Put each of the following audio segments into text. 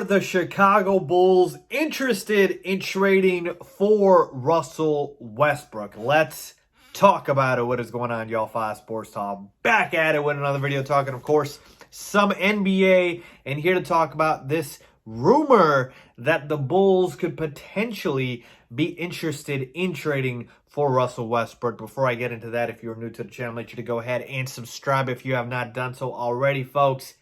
the Chicago Bulls interested in trading for Russell Westbrook? Let's talk about it. What is going on, y'all? Faiz Sports Talk back at it with another video talking, of course, some NBA, and here to talk about this rumor that the Bulls could potentially be interested in trading for Russell Westbrook. Before I get into that, if you're new to the channel, make sure to go ahead and subscribe if you have not done so already, folks.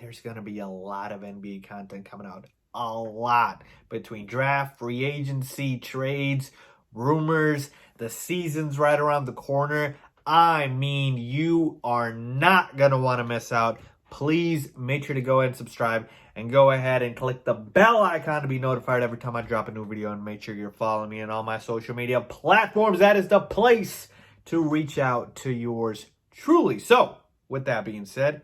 There's going to be a lot of NBA content coming out. A lot. Between draft, free agency, trades, rumors, the season's right around the corner. I mean, you are not going to want to miss out. Please make sure to go ahead and subscribe and go ahead and click the bell icon to be notified every time I drop a new video, and make sure you're following me on all my social media platforms. That is the place to reach out to yours truly. So, with that being said,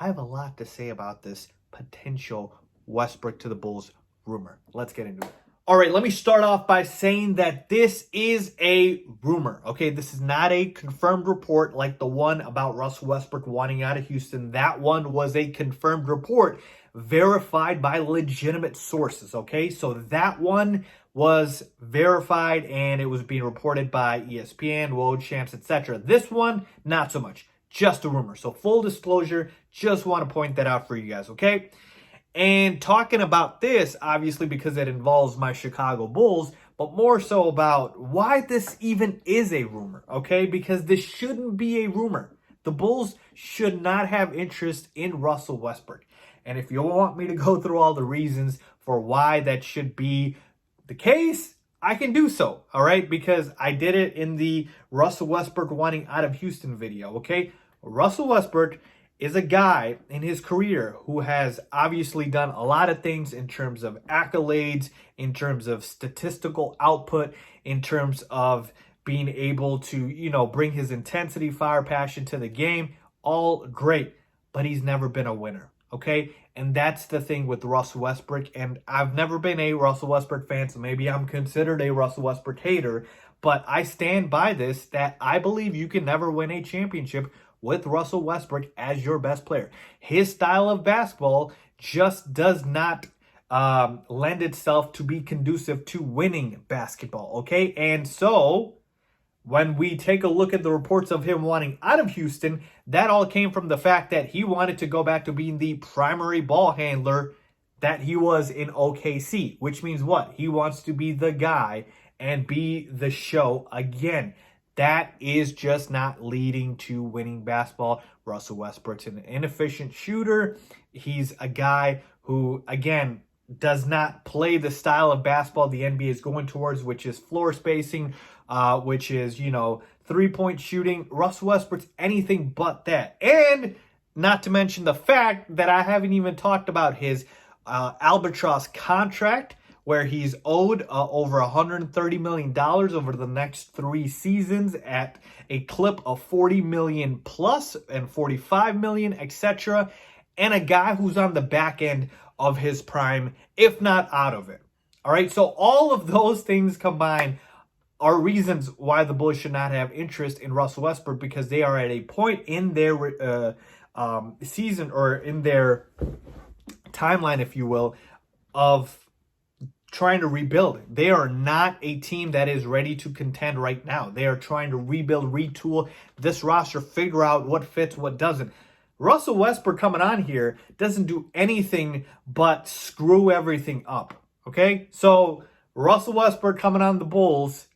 I have a lot to say about this potential Westbrook to the Bulls rumor. Let's get into it. All right, let me start off by saying that this is a rumor, okay? This is not a confirmed report like the one about Russell Westbrook wanting out of Houston. That one was a confirmed report verified by legitimate sources, okay? So that one was verified and it was being reported by ESPN, World Champs, etc. This one, not so much. Just a rumor. So full disclosure, just want to point that out for you guys, okay? And talking about this, obviously, because it involves my Chicago Bulls, but more so about why this even is a rumor, okay? Because this shouldn't be a rumor. The Bulls should not have interest in Russell Westbrook. And if you want me to go through all the reasons for why that should be the case, I can do so, all right? Because I did it in the Russell Westbrook wanting out of Houston video, okay? Russell Westbrook is a guy in his career who has obviously done a lot of things in terms of accolades, in terms of statistical output, in terms of being able to, bring his intensity, fire, passion to the game. All great, but he's never been a winner, okay? And that's the thing with Russell Westbrook. And I've never been a Russell Westbrook fan, so maybe I'm considered a Russell Westbrook hater. But I stand by this, that I believe you can never win a championship with Russell Westbrook as your best player. His style of basketball just does not lend itself to be conducive to winning basketball, okay? And so when we take a look at the reports of him wanting out of Houston, that all came from the fact that he wanted to go back to being the primary ball handler that he was in OKC, which means what? He wants to be the guy and be the show again. That is just not leading to winning basketball. Russell Westbrook's an inefficient shooter. He's a guy who, again, does not play the style of basketball the NBA is going towards, which is floor spacing, which is, three-point shooting. Russell Westbrook's anything but that. And not to mention the fact that I haven't even talked about his albatross contract, where he's owed over $130 million over the next 3 seasons at a clip of $40 million plus and $45 million, etc. And a guy who's on the back end of his prime, if not out of it. All right, so all of those things combined are reasons why the Bulls should not have interest in Russell Westbrook, because they are at a point in their season, or in their timeline, if you will, of trying to rebuild. They are not a team that is ready to contend right now. They are trying to rebuild, retool this roster, figure out what fits, what doesn't. Russell Westbrook coming on here doesn't do anything but screw everything up, okay? So Russell Westbrook coming on the Bulls,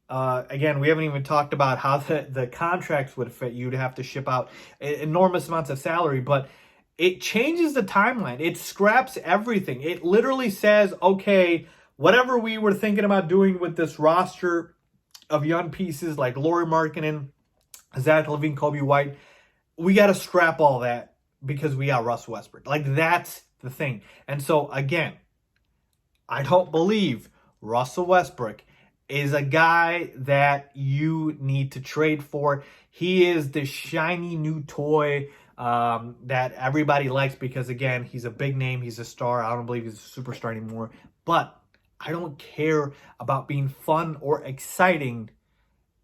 again, we haven't even talked about how the contracts would fit. You'd have to ship out enormous amounts of salary, but it changes the timeline. It scraps everything. It literally says, okay, whatever we were thinking about doing with this roster of young pieces like Lauri Markkanen, Zach LaVine, Kobe White, we got to scrap all that because we got Russell Westbrook. Like, that's the thing. And so, again, I don't believe Russell Westbrook is a guy that you need to trade for. He is the shiny new toy that everybody likes because, again, he's a big name. He's a star. I don't believe he's a superstar anymore. But I don't care about being fun or exciting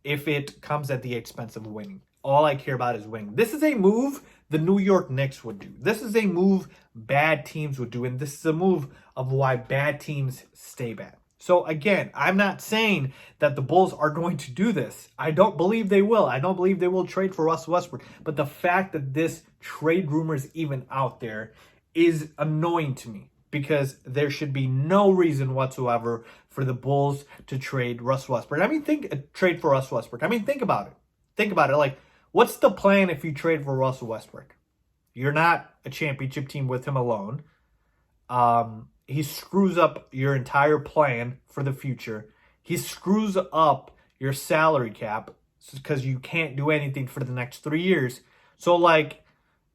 if it comes at the expense of winning. all I care about is winning. This is a move the New York Knicks would do. This is a move bad teams would do. And this is a move of why bad teams stay bad. So again, I'm not saying that the Bulls are going to do this. I don't believe they will. I don't believe they will trade for Russell Westbrook. But the fact that this trade rumor is even out there is annoying to me, because there should be no reason whatsoever for the Bulls to trade Russell Westbrook. I mean, trade for Russell Westbrook. I mean, think about it. Think about it. Like, what's the plan if you trade for Russell Westbrook? You're not a championship team with him alone. He screws up your entire plan for the future. He screws up your salary cap because you can't do anything for the next 3 years. So, like,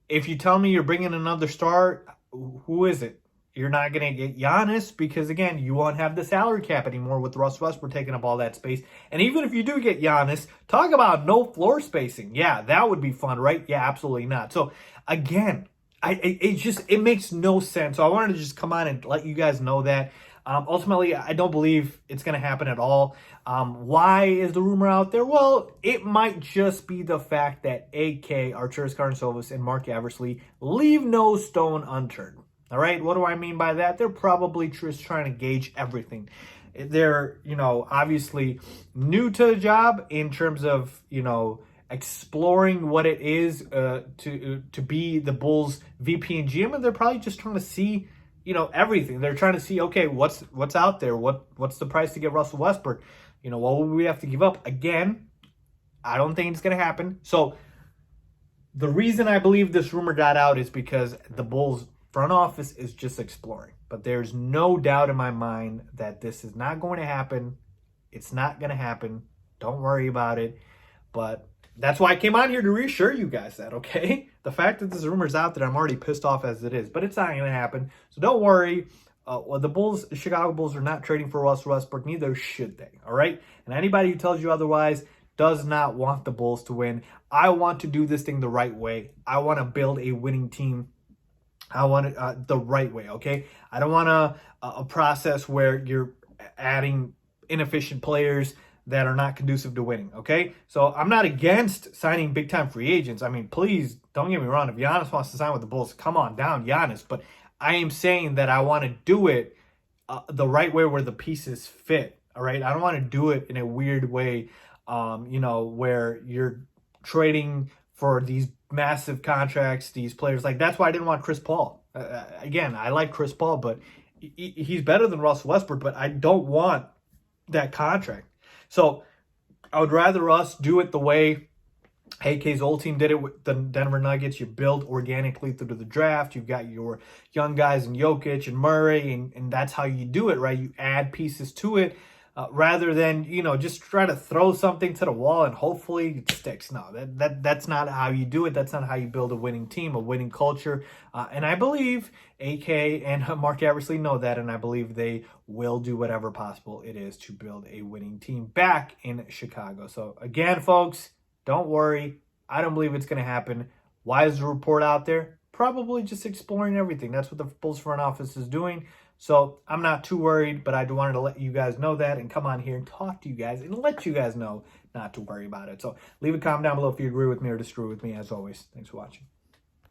if you tell me you're bringing another star, who is it? You're not going to get Giannis because, again, you won't have the salary cap anymore with Russell Westbrook taking up all that space. And even if you do get Giannis, talk about no floor spacing. Yeah, that would be fun, right? Yeah, absolutely not. So, again, it makes no sense. So I wanted to just come on and let you guys know that. Ultimately, I don't believe it's going to happen at all. Why is the rumor out there? Well, it might just be the fact that AK, Arturas Karnisovas, and Mark Eversley leave no stone unturned. All right, what do I mean by that? They're probably just trying to gauge everything. They're, obviously new to the job in terms of, exploring what it is to be the Bulls VP and GM, and they're probably just trying to see, everything. They're trying to see, okay, what's out there? What's the price to get Russell Westbrook? What would we have to give up? Again, I don't think it's going to happen. So the reason I believe this rumor got out is because the Bulls front office is just exploring. But there's no doubt in my mind that this is not going to happen. It's not going to happen. Don't worry about it. But that's why I came on here to reassure you guys that, okay? The fact that this rumor's out there, I'm already pissed off as it is. But it's not going to happen. So don't worry. The Chicago Bulls are not trading for Russell Westbrook. Neither should they, all right? And anybody who tells you otherwise does not want the Bulls to win. I want to do this thing the right way. I want to build a winning team. I want it the right way, okay? I don't want a process where you're adding inefficient players that are not conducive to winning, okay? So I'm not against signing big-time free agents. I mean, please, don't get me wrong. If Giannis wants to sign with the Bulls, come on down, Giannis. But I am saying that I want to do it the right way where the pieces fit, all right? I don't want to do it in a weird way, where you're trading for these massive contracts, these players. Like, that's why I didn't want Chris Paul. Again, I like Chris Paul, but he's better than Russell Westbrook, but I don't want that contract. So I would rather us do it the way AK's old team did it with the Denver Nuggets. You build organically through the draft. You've got your young guys in Jokic and Murray, and that's how you do it, right? You add pieces to it rather than, just try to throw something to the wall and hopefully it sticks. No, that's not how you do it. That's not how you build a winning team, a winning culture. And I believe AK and Mark Eversley know that, and I believe they will do whatever possible it is to build a winning team back in Chicago. So again, folks, don't worry. I don't believe it's going to happen. Why is the report out there? Probably just exploring everything. That's what the Bulls front office is doing. So I'm not too worried, but I wanted to let you guys know that and come on here and talk to you guys and let you guys know not to worry about it. So leave a comment down below if you agree with me or disagree with me. As always, thanks for watching.